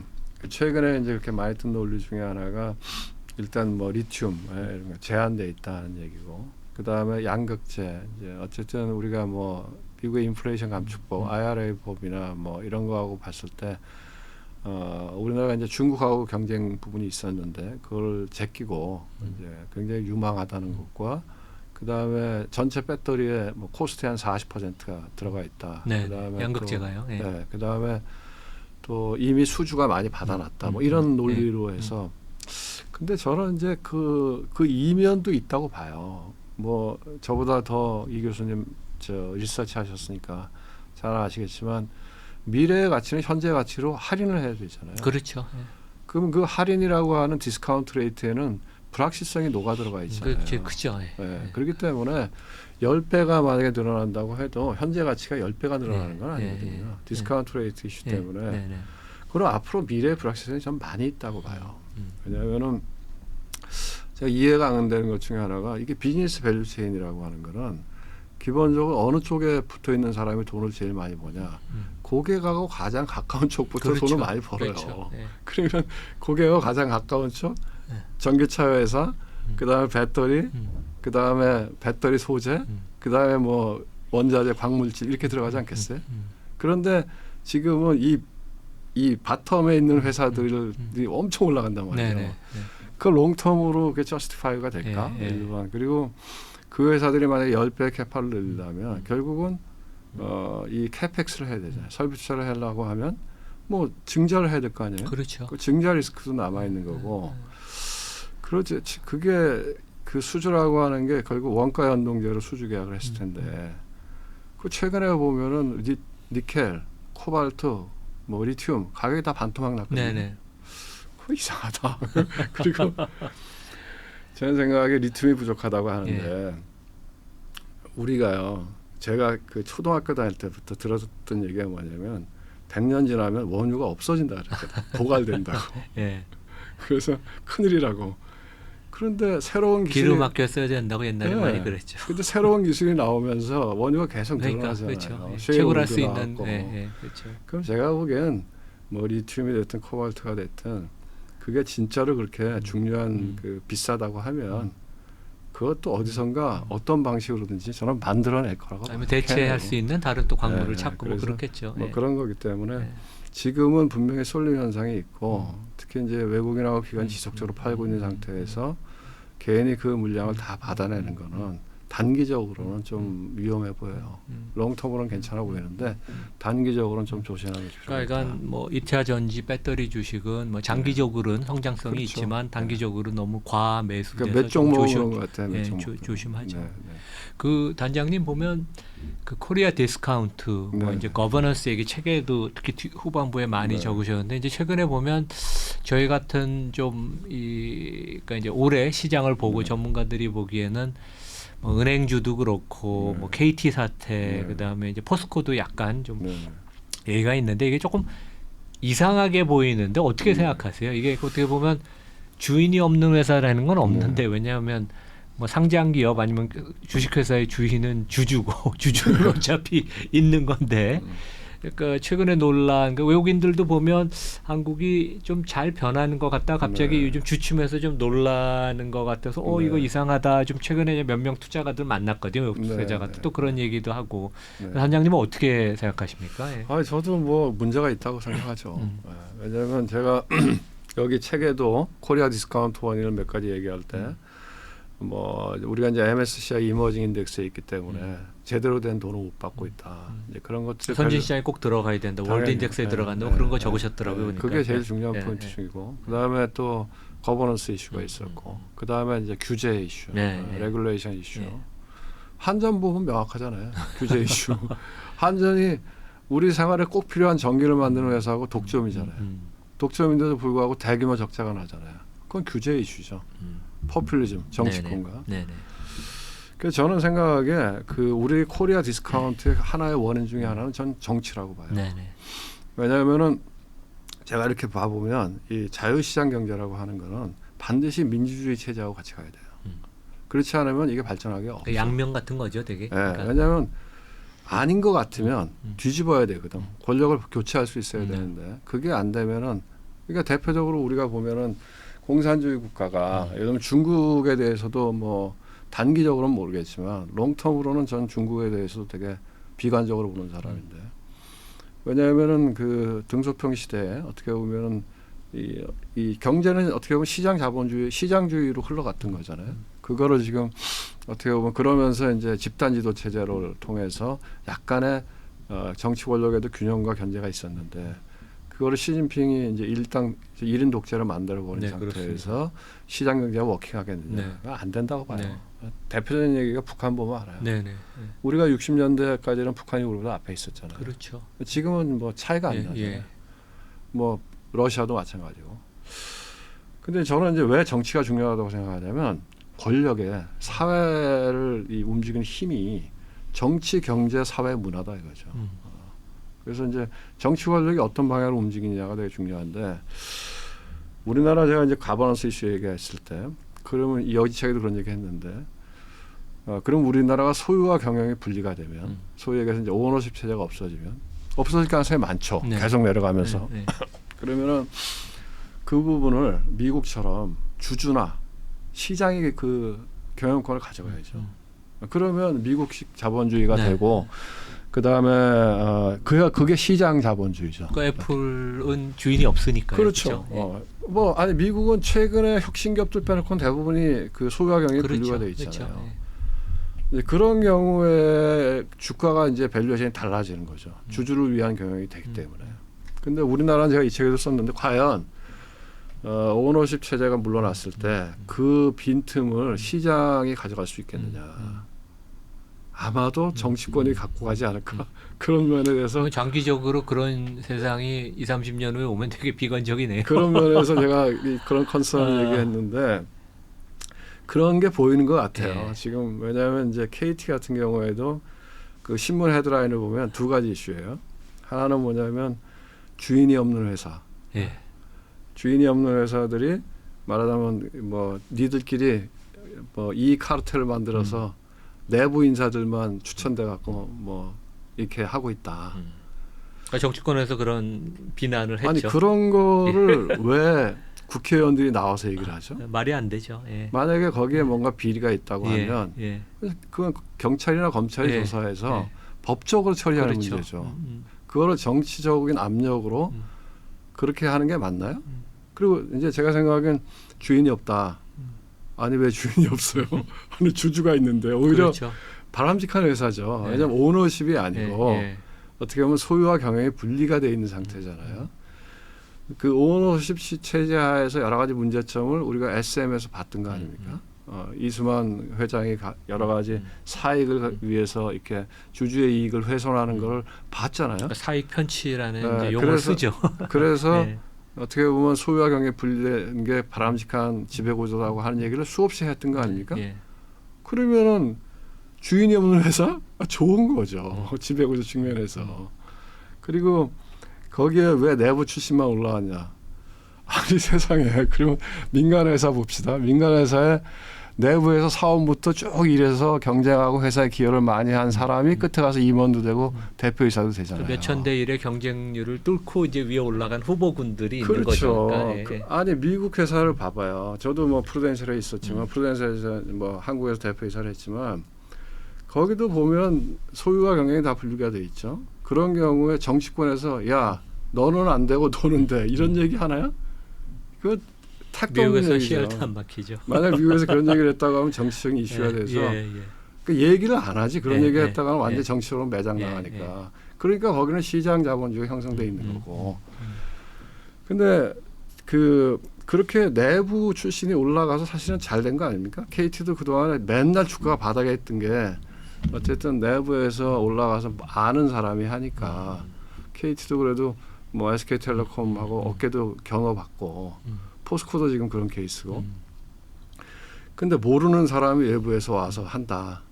최근에 이제 그렇게 많이 뜬 논리 중에 하나가 일단 뭐 리튬 이런 거 제한돼 있다는 얘기고, 그 다음에 양극재 이제 어쨌든 우리가 뭐 미국의 인플레이션 감축법, IRA 법이나 뭐 이런 거하고 봤을 때 우리나라가 이제 중국하고 경쟁 부분이 있었는데 그걸 제끼고 이제 굉장히 유망하다는 것과 그 다음에 전체 배터리에 뭐 코스트의 한 40%가 들어가 있다. 네, 그다음에 양극재가요. 예. 네, 그 다음에 또 이미 수주가 많이 받아놨다. 뭐 이런 논리로 해서. 근데 저는 이제 그 이면도 있다고 봐요. 뭐 저보다 더 이 교수님 리서치 하셨으니까 잘 아시겠지만 미래의 가치는 현재 가치로 할인을 해야 되잖아요. 그렇죠. 예. 그럼 그 할인이라고 하는 디스카운트 레이트에는 불확실성이 녹아 들어가 있잖아요. 그게 크죠. 예. 네, 그렇기 때문에 10배가 만약에 늘어난다고 해도 현재 가치가 10배가 늘어나는 건 아니거든요. 디스카운트 레이트 이슈 때문에. 그럼 앞으로 미래의 불확실성이 좀 많이 있다고 봐요. 왜냐하면은 제가 이해가 안 되는 것 중에 하나가 이게 비즈니스 밸류 체인이라고 하는 거는 기본적으로 어느 쪽에 붙어 있는 사람이 돈을 제일 많이 버냐. 고객하고 가장 가까운 쪽부터 그렇죠. 돈을 많이 벌어요. 그렇죠. 네. 그러면 고객하고 가장 가까운 쪽, 전기차 회사, 그다음에 배터리, 그다음에 배터리 소재, 그다음에 뭐 원자재, 광물질 이렇게 들어가지 않겠어요? 그런데 지금은 이 바텀에 있는 회사들이 엄청 올라간단 말이에요. 그 롱텀으로 그게 저스티파이가 될까? 일반. 그리고 그 회사들이 만약에 10배 캐파를 늘리려면 결국은 이 캐펙스를 해야 되잖아요. 설비 투자를 하려고 하면 뭐 증자를 해야 될 거 아니에요. 그렇죠. 그 증자 리스크도 남아 있는 거고. 그렇지. 그게 그 수주라고 하는 게 결국 원가 연동제로 수주 계약을 했을 텐데. 그 최근에 보면은 니켈, 코발트, 뭐 리튬 가격이 다 반토막 났거든요. 네네. 그거 이상하다. 그리고 제 생각에 리튬이 부족하다고 하는데 우리가요. 제가 그 초등학교 다닐 때부터 들었던 얘기가 뭐냐면 100년 지나면 원유가 없어진다 그랬거든. 고갈된다고. 예. 그래서 큰일이라고. 그런데 새로운 기술이 기름 아껴 써야 된다고 옛날에 많이 그랬죠. 근데 새로운 기술이 나오면서 원유가 계속 그러니까 늘어나잖아요. 그렇죠. 쉐일 채굴할 수 오일도 있는. 나왔고. 그렇죠. 그럼 제가 보기엔 뭐 리튬이 됐든 코발트가 됐든 그게 진짜로 그렇게 중요한 그 비싸다고 하면 그것도 어디선가 어떤 방식으로든지 저는 만들어낼 거라고 아니면 대체할 수 있는 다른 또 광물을 찾고 뭐 그래서 그렇겠죠. 뭐 그런 거기 때문에 지금은 분명히 쏠림 현상이 있고 특히 이제 외국인하고 기관이 지속적으로 팔고 있는 상태에서 괜히 그 물량을 다 받아내는 거는 단기적으로는 좀 위험해 보여요. 롱텀으로는 괜찮아 보이는데 단기적으로는 좀 조심하는 게 필요하다. 그러니까 뭐 이차 전지 배터리 주식은 뭐 장기적으로는 성장성이 그렇죠. 있지만 단기적으로 너무 과매수돼서 그러니까 몇 종목은 그런 것 같아요. 몇 종목. 조심하죠. 네. 그 단장님 보면 그 코리아 디스카운트 뭐 네. 이제 거버넌스 얘기 책에도 특히 후반부에 많이 네. 적으셨는데 이제 최근에 보면 저희 같은 좀 그러니까 이제 올해 시장을 보고 전문가들이 보기에는 뭐 은행주도 그렇고 뭐 KT 사태 그다음에 이제 포스코도 약간 좀 얘기가 있는데 이게 조금 이상하게 보이는데 어떻게 생각하세요? 이게 어떻게 보면 주인이 없는 회사라는 건 없는데 왜냐하면 뭐 상장 기업 아니면 주식회사의 주인은 주주고 주주는 어차피 있는 건데 그러니까 최근에 논란 그 외국인들도 보면 한국이 좀 잘 변하는 것 같다 갑자기 요즘 주춤해서 좀 놀라는 것 같아서 이거 이상하다 좀 최근에 몇 명 투자가들 만났거든요 외국 투자가들 또 그런 얘기도 하고 단장님은 어떻게 생각하십니까? 예. 저도 뭐 문제가 있다고 생각하죠. 왜냐하면 제가 여기 책에도 코리아 디스카운트 원인을 몇 가지 얘기할 때 뭐 우리가 이제 MSCI 이머징 인덱스에 있기 때문에 제대로 된 돈을 못 받고 있다. 이제 그런 것들 선진 시장에 꼭 들어가야 된다. 월드 인덱스에 들어간다. 그런 거 적으셨더라고요. 그러니까. 그게 제일 중요한 포인트 중이고 그다음에 또 거버넌스 이슈가 있었고 그다음에 이제 규제 이슈, 레귤레이션 이슈. 한전 부분 명확하잖아요. 규제 이슈. 한전이 우리 생활에 꼭 필요한 전기를 만드는 회사하고 독점이잖아요. 독점인데도 불구하고 대규모 적자가 나잖아요. 그건 규제 이슈죠. 포퓰리즘, 정치권과. 그래서 저는 생각하기에 그 우리 코리아 디스카운트의 하나의 원인 중에 하나는 전 정치라고 봐요. 왜냐하면은 제가 이렇게 봐보면 이 자유시장 경제라고 하는 거는 반드시 민주주의 체제하고 같이 가야 돼요. 그렇지 않으면 이게 발전하기 없어요. 양면 같은 거죠, 되게. 그러니까. 왜냐하면 아닌 것 같으면 뒤집어야 되거든. 권력을 교체할 수 있어야 되는데 그게 안 되면은 그러니까 대표적으로 우리가 보면은 공산주의 국가가 예를 들면 중국에 대해서도 뭐 단기적으로는 모르겠지만 롱텀으로는 전 중국에 대해서도 되게 비관적으로 보는 사람인데 왜냐하면은 그 등소평 시대에 어떻게 보면은 이 경제는 어떻게 보면 시장 자본주의, 시장주의로 흘러갔던 거잖아요. 그거를 지금 어떻게 보면 그러면서 이제 집단지도 체제를 통해서 약간의 정치 권력에도 균형과 견제가 있었는데 그거를 시진핑이 이제 일당 1인 독재를 만들어버린 네, 상태에서 그렇습니다. 시장 경제가 워킹하겠느냐? 네. 그거 안 된다고 봐요. 네. 대표적인 얘기가 북한 보면 알아요. 네네. 우리가 60년대까지는 북한이 우리보다 앞에 있었잖아요. 그렇죠. 지금은 뭐 차이가 안 예, 나죠. 예. 뭐 러시아도 마찬가지고. 근데 저는 이제 왜 정치가 중요하다고 생각하냐면 권력에 사회를 움직이는 힘이 정치, 경제, 사회, 문화다 이거죠. 그래서 이제 정치 권력이 어떤 방향으로 움직이느냐가 되게 중요한데 우리나라 제가 이제 가버넌스 이슈 얘기했을 때 그러면 이 여지책에도 그런 얘기 했는데 그럼 우리나라가 소유와 경영이 분리가 되면 소위 얘기해서 이제 오너십 체제가 없어질 가능성이 많죠. 네. 계속 내려가면서. 네, 네. 그러면은 그 부분을 미국처럼 주주나 시장이 그 경영권을 가져가야죠. 그러면 미국식 자본주의가 네. 되고 그 다음에 그게 시장 자본주의죠. 그 애플은 주인이 없으니까요. 그렇죠. 뭐 아니 미국은 최근에 혁신기업들 빼놓고는 대부분이 그 소유와 경영이 분류가 돼 있잖아요. 그렇죠. 이제 그런 경우에 주가가 이제 밸류에이션이 달라지는 거죠. 주주를 위한 경영이 되기 때문에. 근데 우리나라는 제가 이 책에도 썼는데 과연 오너십 체제가 물러났을 때 그 빈틈을 시장이 가져갈 수 있겠느냐. 아마도 정치권이 갖고 가지 않을까. 그런 면에 대해서 장기적으로 그런 세상이 20, 30년 후에 오면 되게 비관적이네요. 그런 면에서 제가 그런 컨설을 얘기했는데 그런 게 보이는 것 같아요. 네. 지금 왜냐하면 이제 KT 같은 경우에도 그 신문 헤드라인을 보면 두 가지 이슈예요. 하나는 뭐냐면 주인이 없는 회사. 예. 주인이 없는 회사들이 말하자면 뭐 니들끼리 뭐 이 카르텔을 만들어서 내부 인사들만 추천돼 갖고 뭐 이렇게 하고 있다. 그러니까 정치권에서 그런 비난을 했죠. 아니 그런 거를 왜 국회의원들이 나와서 얘기를 하죠? 말이 안 되죠. 예. 만약에 거기에 뭔가 비리가 있다고 예, 하면 예. 그건 경찰이나 검찰이 예, 조사해서 예. 법적으로 처리하는 그렇죠. 문제죠. 그거를 정치적인 압력으로 그렇게 하는 게 맞나요? 그리고 이제 제가 생각하기엔 주인이 없다. 아니 왜 주인이 없어요? 아니 주주가 있는데 오히려 그렇죠. 바람직한 회사죠. 예. 왜냐하면 오너십이 아니고 예, 예. 어떻게 보면 소유와 경영이 분리가 돼 있는 상태잖아요. 그 오너십 체제 하에서 여러 가지 문제점을 우리가 SM에서 봤던 거 아닙니까? 이수만 회장이 여러 가지 사익을 위해서 이렇게 주주의 이익을 훼손하는 걸 봤잖아요. 그러니까 사익 편취라는 네, 이제 용어를 그래서- 쓰죠. 그래서 예. 어떻게 보면 소유와 경영이 분리된 게 바람직한 지배구조라고 하는 얘기를 수없이 했던 거 아닙니까? 예. 그러면은 주인이 없는 회사 좋은 거죠. 지배구조 측면에서. 그리고 거기에 왜 내부 출신만 올라왔냐? 아니 세상에 그러면 민간 회사 봅시다. 민간 회사에 내부에서 사원부터 쭉 일해서 경쟁하고 회사에 기여를 많이 한 사람이 끝에 가서 임원도 되고 대표이사도 되잖아요. 몇천 대 1의 경쟁률을 뚫고 이제 위에 올라간 후보군들이 있는 그렇죠. 거죠. 그러니까, 예. 아니 미국 회사를 봐봐요. 저도 뭐 프루덴셜에 있었지만 프루덴셜에서 뭐 한국에서 대표이사를 했지만 거기도 보면 소유와 경영이 다 분리가 돼 있죠. 그런 경우에 정치권에서 야 너는 안 되고 너는 돼 이런 얘기 하나요? 그 택도 없는 미국에서 얘기죠. 시열도 안 막히죠. 만약 미국에서 그런 얘기를 했다고 하면 정치적인 이슈가 돼서 예. 그 얘기를 안 하지. 그런 예, 얘기를 예, 했다가는 완전 예. 히 정치적으로 매장 예, 나가니까. 그러니까 거기는 시장 자본주의가 형성돼 있는 거고. 근데 그렇게 내부 출신이 올라가서 사실은 잘 된 거 아닙니까? KT도 그동안에 맨날 주가가 바닥에 있던 게 어쨌든 내부에서 올라가서 아는 사람이 하니까 KT도 그래도 뭐 SK텔레콤하고 어깨도 견워받고 포스코도 지금 그런 케이스고. 근데 모르는 사람이 외부에서 와서 한다.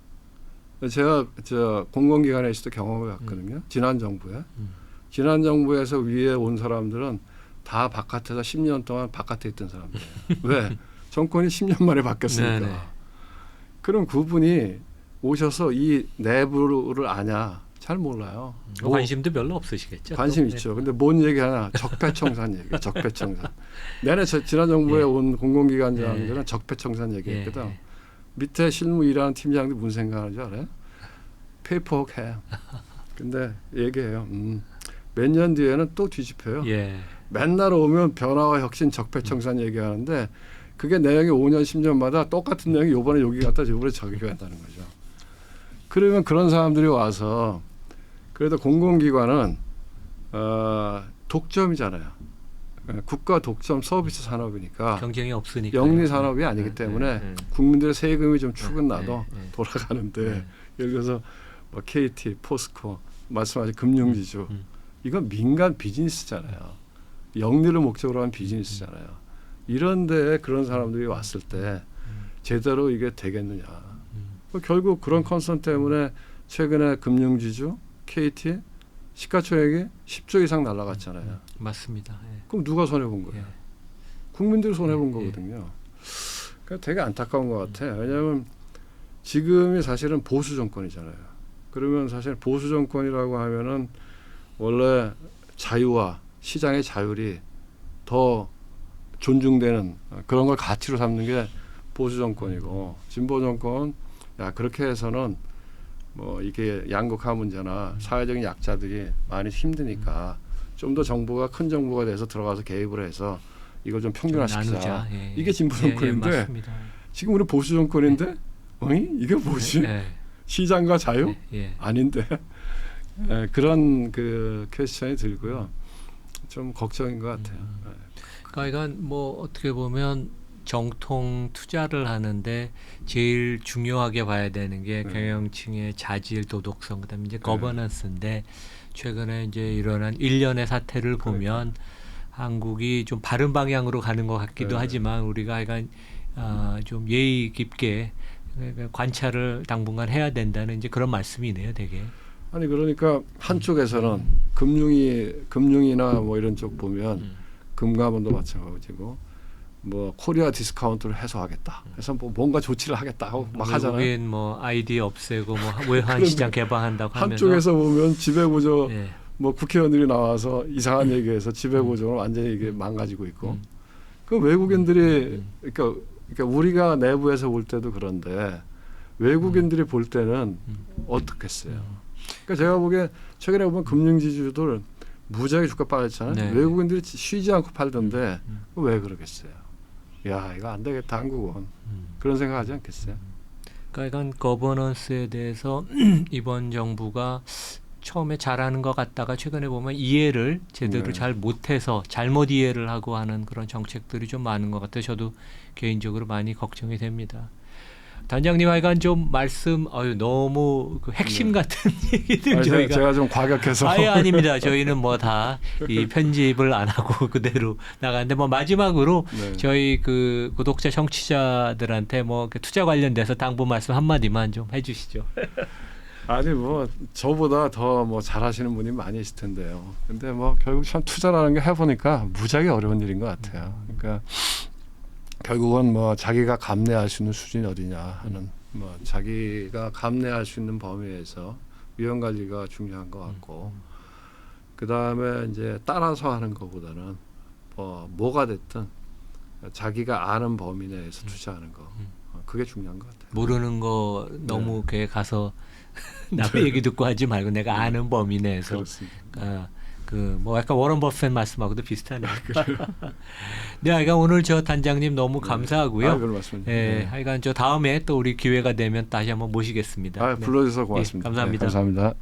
제가 저 공공기관에 있을 때 경험을 했거든요. 지난 정부에. 지난 정부에서 위에 온 사람들은 다 바깥에서 10년 동안 바깥에 있던 사람들이에요. 왜? 정권이 10년 만에 바뀌었으니까. 네네. 그럼 그분이 오셔서 이 내부를 아냐? 잘 몰라요. 뭐 관심도 별로 없으시겠죠. 관심 또. 있죠. 근데 뭔 얘기하나? 적폐청산 얘기. 적폐청산. 내내 지난 정부에 예. 온 공공기관장들은 적폐청산 얘기했거든. 예. 밑에 실무 일하는 팀장들 무슨 생각하는지 알아요? 페이퍼워크 해. 근데 얘기해요. 몇 년 뒤에는 또 뒤집혀요. 예. 맨날 오면 변화와 혁신, 적폐청산 얘기하는데 그게 내용이 5년, 10년마다 똑같은 내용이 요번에 여기 갔다 저번에 저기 간다는 거죠. 그러면 그런 사람들이 와서 그래도 공공기관은 독점이잖아요. 국가 독점 서비스 산업이니까 경쟁이 없으니까 영리 산업이 아니기 때문에 국민들의 세금이 좀 축은 나도 돌아가는데 예를 들어서 뭐 KT, 포스코 말씀하신 금융지주 이건 민간 비즈니스잖아요. 영리를 목적으로 한 비즈니스잖아요. 이런데 그런 사람들이 왔을 때 제대로 이게 되겠느냐. 결국 그런 컨선 때문에 최근에 금융지주, KT 시가총액이 10조 이상 날아갔잖아요. 맞습니다. 예. 그럼 누가 손해본 거예요? 예. 국민들이 손해본 거거든요. 그러니까 되게 안타까운 것 같아요. 왜냐하면 지금이 사실은 보수 정권이잖아요. 그러면 사실 보수 정권이라고 하면은 원래 자유와 시장의 자율이 더 존중되는 그런 걸 가치로 삼는 게 보수 정권이고 진보 정권 야 그렇게 해서는 뭐 이게 양극화 문제나 사회적인 약자들이 많이 힘드니까 좀 더 정부가 큰 정부가 돼서 들어가서 개입을 해서 이걸 좀 평균화시키자. 나누자. 예. 이게 진보 정권인데 맞습니다. 지금 우리 보수 정권인데 이게 뭐지? 예. 시장과 자유? 예. 아닌데 그런 그 퀘스천이 들고요. 좀 걱정인 것 같아요. 그러니까 이건 뭐 어떻게 보면 정통 투자를 하는데 제일 중요하게 봐야 되는 게 경영층의 자질, 도덕성, 그다음에 이제 거버넌스인데 최근에 이제 일어난 일련의 사태를 보면 한국이 좀 바른 방향으로 가는 것 같기도 하지만 우리가 약간 좀 예의 깊게 관찰을 당분간 해야 된다는 이제 그런 말씀이네요, 되게. 아니 그러니까 한쪽에서는 금융이나 뭐 이런 쪽 보면 금감원도 마찬가지고 뭐 코리아 디스카운트를 해소하겠다. 그래서 뭐 뭔가 조치를 하겠다 하고 막 하잖아요. 외국인 뭐 아이디 없애고 뭐 외환 시장 개방한다고 하면서 한쪽에서 보면 지배구조 예. 뭐 국회의원들이 나와서 이상한 얘기해서 지배구조를 완전히 이게 망가지고 있고 그 외국인들이 그러니까 우리가 내부에서 볼 때도 그런데 외국인들이 볼 때는 어떻겠어요? 그러니까 제가 보기에 최근에 보면 금융지주들 무지하게 주가 빠졌잖아요. 네. 외국인들이 쉬지 않고 팔던데 왜 그러겠어요? 야 이거 안 되겠다 한국은 그런 생각하지 않겠어요? 그러니까 이건 거버넌스에 대해서 이번 정부가 처음에 잘하는 것 같다가 최근에 보면 이해를 제대로 네. 잘 못해서 잘못 이해를 하고 하는 그런 정책들이 좀 많은 것 같아요. 저도 개인적으로 많이 걱정이 됩니다. 단장님 하여간 좀 말씀 너무 그 핵심 같은 얘기들 아니, 저희가 제가 좀 과격해서 아예 아닙니다. 저희는 뭐 다 이 편집을 안 하고 그대로 나가는데 뭐 마지막으로 네. 저희 그 구독자 청취자들한테 뭐 투자 관련돼서 당부 말씀 한마디만 좀 해주시죠. 아니 뭐 저보다 더 뭐 잘하시는 분이 많이 있을 텐데요. 근데 뭐 결국 참 투자라는 게 해보니까 무지하게 어려운 일인 것 같아요. 그러니까 결국은 뭐 자기가 감내할 수 있는 수준이 어디냐 하는 뭐 자기가 감내할 수 있는 범위에서 위험 관리가 중요한 것 같고 그 다음에 이제 따라서 하는 것보다는 뭐가 됐든 자기가 아는 범위 내에서 투자하는 거 그게 중요한 것 같아요. 모르는 거 너무 걔 가서 남의 얘기 듣고 하지 말고 내가 아는 범위 내에서 그렇습니다. 그 뭐 약간 워런 버핏 말씀하고도 비슷하네요. 네, 하여간 오늘 저 단장님 너무 감사하고요. 별 말씀입니다. 예, 하여간 저 다음에 또 우리 기회가 되면 다시 한번 모시겠습니다. 네. 불러주셔서 고맙습니다. 예, 감사합니다. 네, 감사합니다.